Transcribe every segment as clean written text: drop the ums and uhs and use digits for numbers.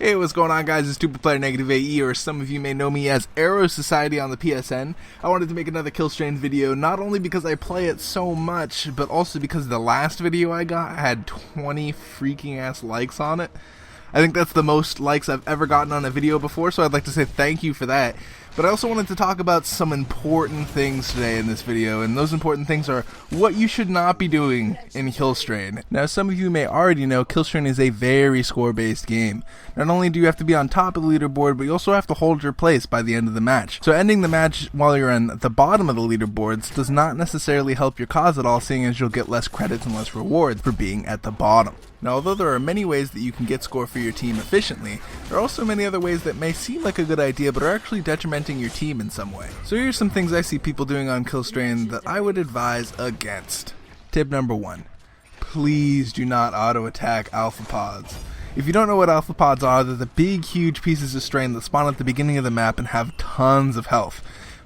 Hey, what's going on, guys? It's Tubaplyr NegativeAE, or some of you may know me as Arrow Society on the PSN. I wanted to make another Killstrain video, not only because I play it so much, but also because the last video I got had 20 freaking ass likes on it. I think that's the most likes I've ever gotten on a video before, so I'd like to say thank you for that. But I also wanted to talk about some important things today in this video, and those important things are what you should not be doing in Killstrain. Now, some of you may already know Killstrain is a very score-based game. Not only do you have to be on top of the leaderboard, but you also have to hold your place by the end of the match. So ending the match while you're on the bottom of the leaderboards does not necessarily help your cause at all, seeing as you'll get less credits and less rewards for being at the bottom. Now, although there are many ways that you can get score for your team efficiently, there are also many other ways that may seem like a good idea but are actually detrimenting your team in some way. So here's some things I see people doing on Killstrain that I would advise against. Tip number 1. Please do not auto-attack alpha pods. If you don't know what alpha pods are, they're the big, huge pieces of strain that spawn at the beginning of the map and have tons of health.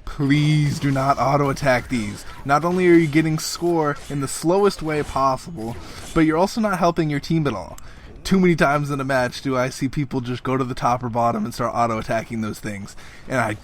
Please do not auto-attack these. Not only are you getting score in the slowest way possible, but you're also not helping your team at all. Too many times in a match do I see people just go to the top or bottom and start auto-attacking those things. And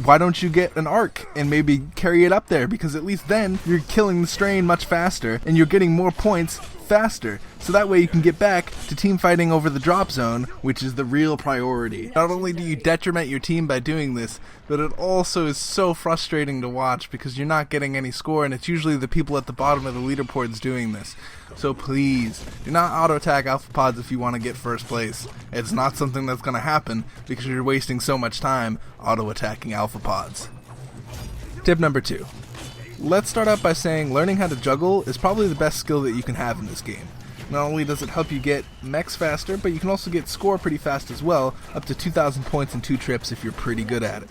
why don't you get an arc and maybe carry it up there? Because at least then you're killing the strain much faster and you're getting more points faster, so that way you can get back to team fighting over the drop zone, which is the real priority. Not only do you detriment your team by doing this, but it also is so frustrating to watch because you're not getting any score, and it's usually the people at the bottom of the leaderboards doing this. So please, do not auto-attack alpha pods if you want to get first place. It's not something that's going to happen because you're wasting so much time auto-attacking alpha pods. Tip number 2. Let's start out by saying learning how to juggle is probably the best skill that you can have in this game. Not only does it help you get mechs faster, but you can also get score pretty fast as well, up to 2,000 points in 2 trips if you're pretty good at it.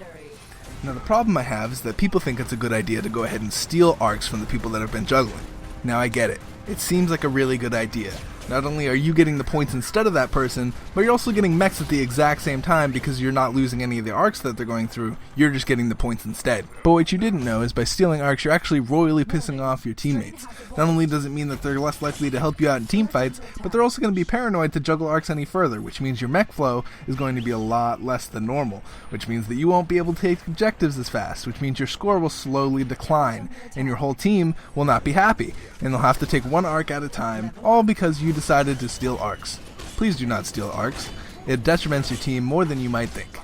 Now, the problem I have is that people think it's a good idea to go ahead and steal arcs from the people that have been juggling. Now, I get it. It seems like a really good idea. Not only are you getting the points instead of that person, but you're also getting mechs at the exact same time because you're not losing any of the arcs that they're going through, you're just getting the points instead. But what you didn't know is by stealing arcs, you're actually royally pissing off your teammates. Not only does it mean that they're less likely to help you out in team fights, but they're also going to be paranoid to juggle arcs any further, which means your mech flow is going to be a lot less than normal, which means that you won't be able to take objectives as fast, which means your score will slowly decline, and your whole team will not be happy, and they'll have to take one arc at a time, all because you decided to steal arcs. Please do not steal arcs. It detriments your team more than you might think.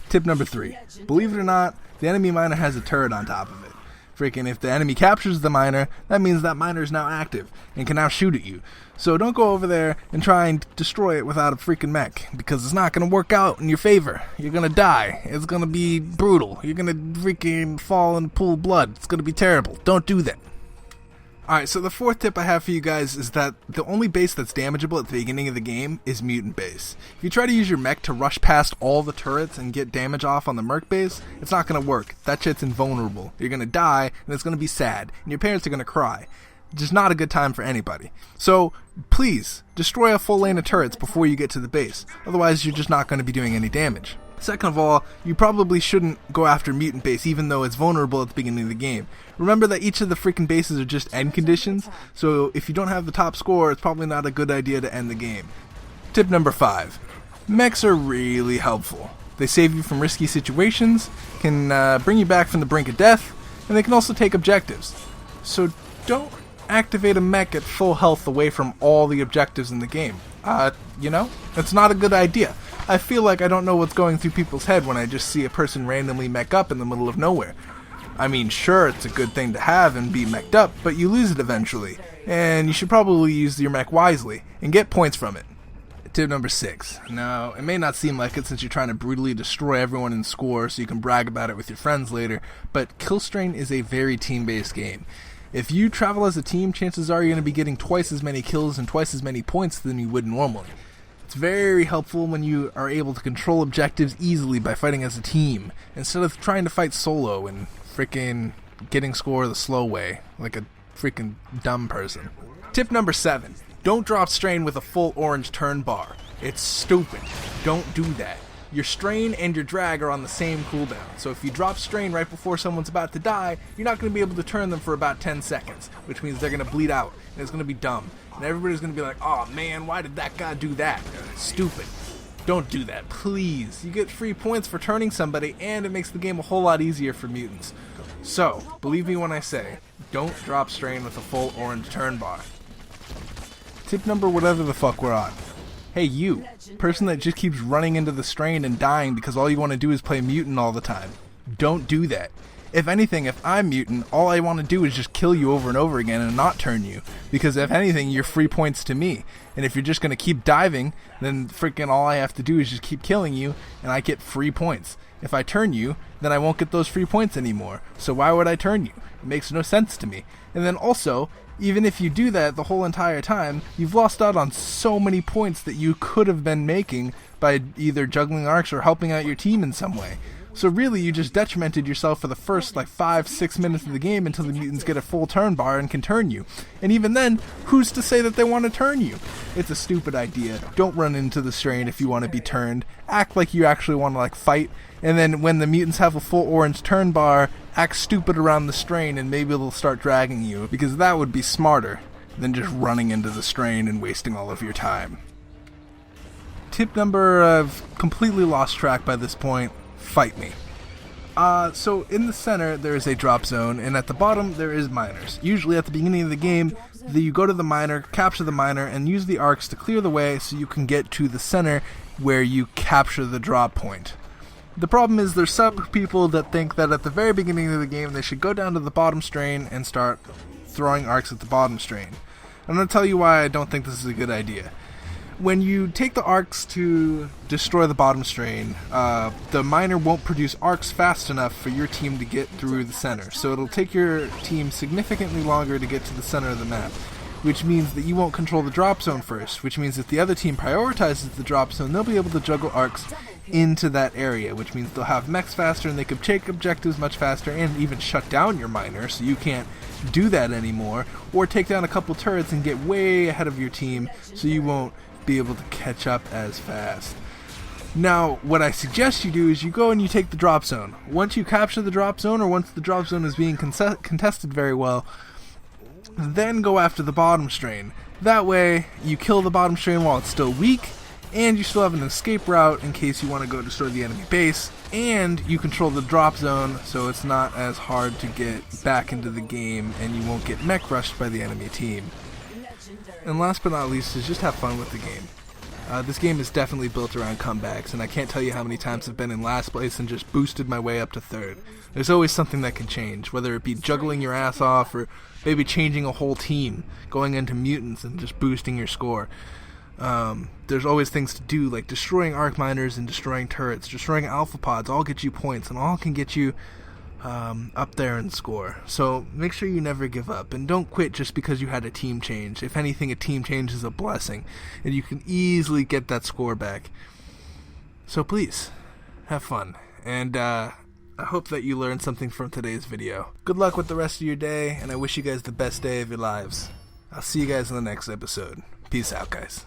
Tip number 3. Believe it or not, the enemy miner has a turret on top of it. Freaking if the enemy captures the miner, that means that miner is now active and can now shoot at you. So don't go over there and try and destroy it without a freaking mech, because it's not going to work out in your favor. You're going to die. It's going to be brutal. You're going to freaking fall and pool blood. It's going to be terrible. Don't do that. Alright, so the 4th tip I have for you guys is that the only base that's damageable at the beginning of the game is mutant base. If you try to use your mech to rush past all the turrets and get damage off on the merc base, it's not going to work. That shit's invulnerable. You're going to die, and it's going to be sad, and your parents are going to cry. Just not a good time for anybody. So, please, destroy a full lane of turrets before you get to the base. Otherwise, you're just not going to be doing any damage. Second of all, you probably shouldn't go after mutant base even though it's vulnerable at the beginning of the game. Remember that each of the freaking bases are just end conditions, so if you don't have the top score, it's probably not a good idea to end the game. Tip number 5. Mechs are really helpful. They save you from risky situations, can bring you back from the brink of death, and they can also take objectives. So don't activate a mech at full health away from all the objectives in the game. It's not a good idea. I feel like I don't know what's going through people's head when I just see a person randomly mech up in the middle of nowhere. I mean, sure, it's a good thing to have and be mech'd up, but you lose it eventually, and you should probably use your mech wisely and get points from it. Tip number 6. Now, it may not seem like it since you're trying to brutally destroy everyone in score so you can brag about it with your friends later, but Killstrain is a very team-based game. If you travel as a team, chances are you're going to be getting twice as many kills and twice as many points than you would normally. It's very helpful when you are able to control objectives easily by fighting as a team, instead of trying to fight solo and frickin' getting score the slow way, like a freaking dumb person. Tip number 7. Don't drop strain with a full orange turn bar. It's stupid. Don't do that. Your strain and your drag are on the same cooldown, so if you drop strain right before someone's about to die, you're not going to be able to turn them for about 10 seconds, which means they're going to bleed out, and it's going to be dumb. And everybody's going to be like, oh man, why did that guy do that? Stupid. Don't do that, please. You get free points for turning somebody, and it makes the game a whole lot easier for mutants. So, believe me when I say, don't drop strain with a full orange turn bar. Tip number whatever the fuck we're on. Hey you, person that just keeps running into the strain and dying because all you want to do is play mutant all the time. Don't do that. If anything, if I'm mutant, all I want to do is just kill you over and over again and not turn you. Because if anything, you're free points to me. And if you're just going to keep diving, then freaking all I have to do is just keep killing you and I get free points. If I turn you, then I won't get those free points anymore. So why would I turn you? It makes no sense to me. And then also, even if you do that the whole entire time, you've lost out on so many points that you could have been making by either juggling arcs or helping out your team in some way. So really, you just detrimented yourself for the first 5-6 minutes of the game until the mutants get a full turn bar and can turn you. And even then, who's to say that they want to turn you? It's a stupid idea. Don't run into the strain if you want to be turned. Act like you actually want to fight. And then when the mutants have a full orange turn bar, act stupid around the strain and maybe they'll start dragging you. Because that would be smarter than just running into the strain and wasting all of your time. Tip number, I've completely lost track by this point. Fight me. So in the center there is a drop zone, and at the bottom there is miners. Usually at the beginning of the game, you go to the miner, capture the miner, and use the arcs to clear the way so you can get to the center where you capture the drop point. The problem is there's some people that think that at the very beginning of the game they should go down to the bottom strain and start throwing arcs at the bottom strain. I'm going to tell you why I don't think this is a good idea. When you take the arcs to destroy the bottom strain, the miner won't produce arcs fast enough for your team to get through the center. So it'll take your team significantly longer to get to the center of the map, which means that you won't control the drop zone first, which means if the other team prioritizes the drop zone, they'll be able to juggle arcs into that area, which means they'll have mechs faster and they can take objectives much faster and even shut down your miner so you can't do that anymore, or take down a couple turrets and get way ahead of your team so you won't be able to catch up as fast. Now, what I suggest you do is you go and you take the drop zone. Once you capture the drop zone, or once the drop zone is being contested very well, then go after the bottom strain. That way, you kill the bottom strain while it's still weak, and you still have an escape route in case you want to go destroy the enemy base, and you control the drop zone so it's not as hard to get back into the game and you won't get mech rushed by the enemy team. And last but not least is just have fun with the game. This game is definitely built around comebacks, and I can't tell you how many times I've been in last place and just boosted my way up to third. There's always something that can change, whether it be juggling your ass off or maybe changing a whole team, going into mutants and just boosting your score. There's always things to do, like destroying arc miners and destroying turrets, destroying alpha pods, all get you points and all can get you up there in score. So make sure you never give up and don't quit just because you had a team change. If anything, a team change is a blessing and you can easily get that score back. So please have fun, and I hope that you learned something from today's video. Good luck with the rest of your day, and I wish you guys the best day of your lives. I'll see you guys in the next episode. Peace out, guys.